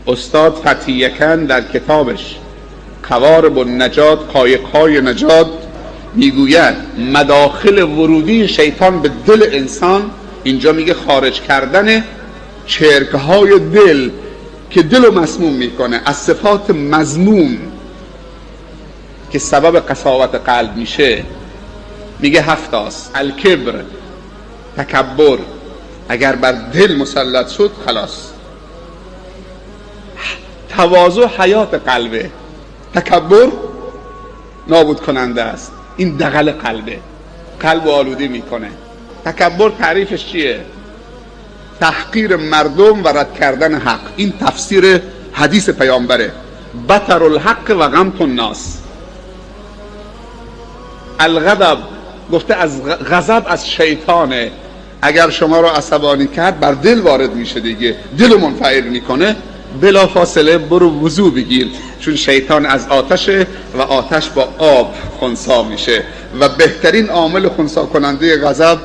استاد فتحی کن در کتابش قوارب النجات، قایق‌های نجات، میگوید مداخل ورودی شیطان به دل انسان، اینجا میگه خارج کردن چرک‌های دل که دل رو مسموم میکنه از صفات مذموم که سبب قساوت قلب میشه. میگه 7 است. الکبر، تکبر، اگر بر دل مسلط شد خلاص. تواضع حیات قلبه، تکبر نابود کننده است. این دغل قلبه، قلب آلوده میکنه. تکبر تعریفش چیه؟ تحقیر مردم و رد کردن حق. این تفسیر حدیث پیامبره. بطر الحق و غمط الناس. الغضب گفته از غضب از شیطانه، اگر شما رو عصبانی کرد بر دل وارد میشه دیگه، دل رو منفعل میکنه. بلا فاصله برو وضو بگیر، چون شیطان از آتشه و آتش با آب خنثی میشه و بهترین عامل خنثی کننده غضب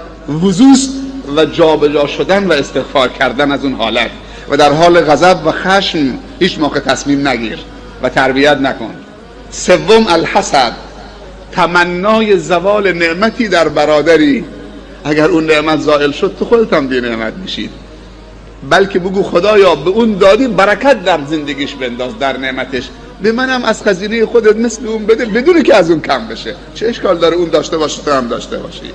وضوست و جابجا شدن و استغفار کردن از اون حالت. و در حال غضب و خشم هیچ موقع تصمیم نگیر و تربیت نکن. 3 الحسد، تمنای زوال نعمتی در برادری. اگر اون نعمت زائل شد تو خودت هم بی نعمت میشید، بلکه بگو خدایا به اون دادی برکت در زندگیش بنداز، در نعمتش، به منم از خزینه خودت مثل اون بده بدون که از اون کم بشه. چه اشکال داره اون داشته باشه تو هم داشته باشی.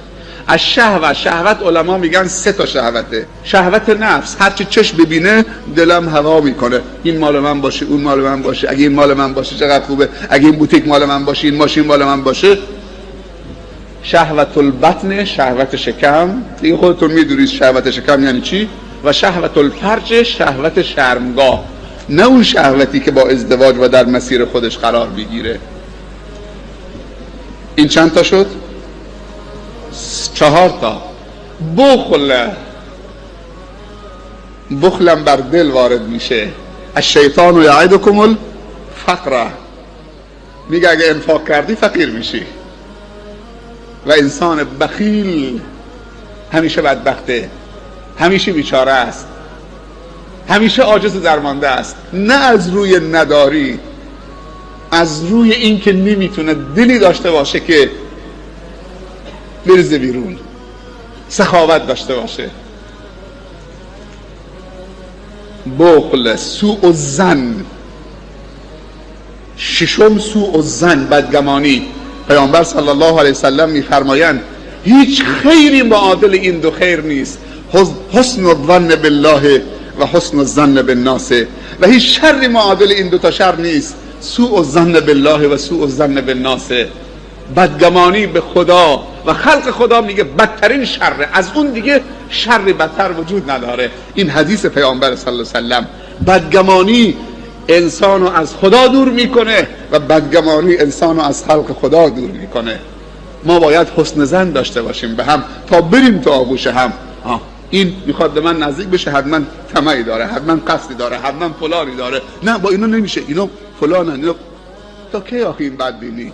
از شهوت علما میگن 3 تا شهوته. شهوت نفس، هرچی چشم ببینه دلم هوا میکنه، این مال من باشه، اون مال من باشه، اگه این مال من باشه چقدر خوبه، اگه این بوتیک مال من باشه، این ماشین مال من باشه. شهوت البطن، شهوت شکم، دیگه خودتون میدونید شهوت شکم یعنی چی. و شهوت الفرج، شهوت شرمگاه، نه اون شهوتی که با ازدواج و در مسیر خودش قرار بگیره. این چند تا شد؟ 4 تا. بخلم بر دل وارد میشه. الشیطان یعدکم الفقر، میگه اگه انفاق کردی فقیر میشی. و انسان بخیل همیشه بدبخته، همیشه بیچاره است، همیشه عاجز و درمانده است. نه از روی نداری، از روی این که نمیتونه دلی داشته باشه که بریزه بیرون، سخاوت داشته باشه. بخل، سوء الظن. 6 سوء الظن، بدگمانی. پیامبر صلی الله علیه وسلم میفرمایند هیچ خیری معادل این 2 خیر نیست، حسن الظن بالله و حسن الظن بالناس، و هیچ شری معادل این 2 تا شر نیست، سوء الظن بالله و سوء الظن بالناس. بدگمانی به خدا و خلق خدا میگه بدترین شر، از اون دیگه شر بدتر وجود نداره. این حدیث پیامبر صلی الله علیه وسلم. بدگمانی انسانو از خدا دور میکنه و بدگمانی انسانو از خلق خدا دور میکنه. ما باید حسن ظن داشته باشیم به هم تا بریم تو آغوش هم. این میخواد به من نزدیک بشه، حتما طمعی داره، حتما قصدی داره، حتما فلانی داره. نه، با اینا نمیشه، اینا فلانن. تا کی آخه این بدبینی؟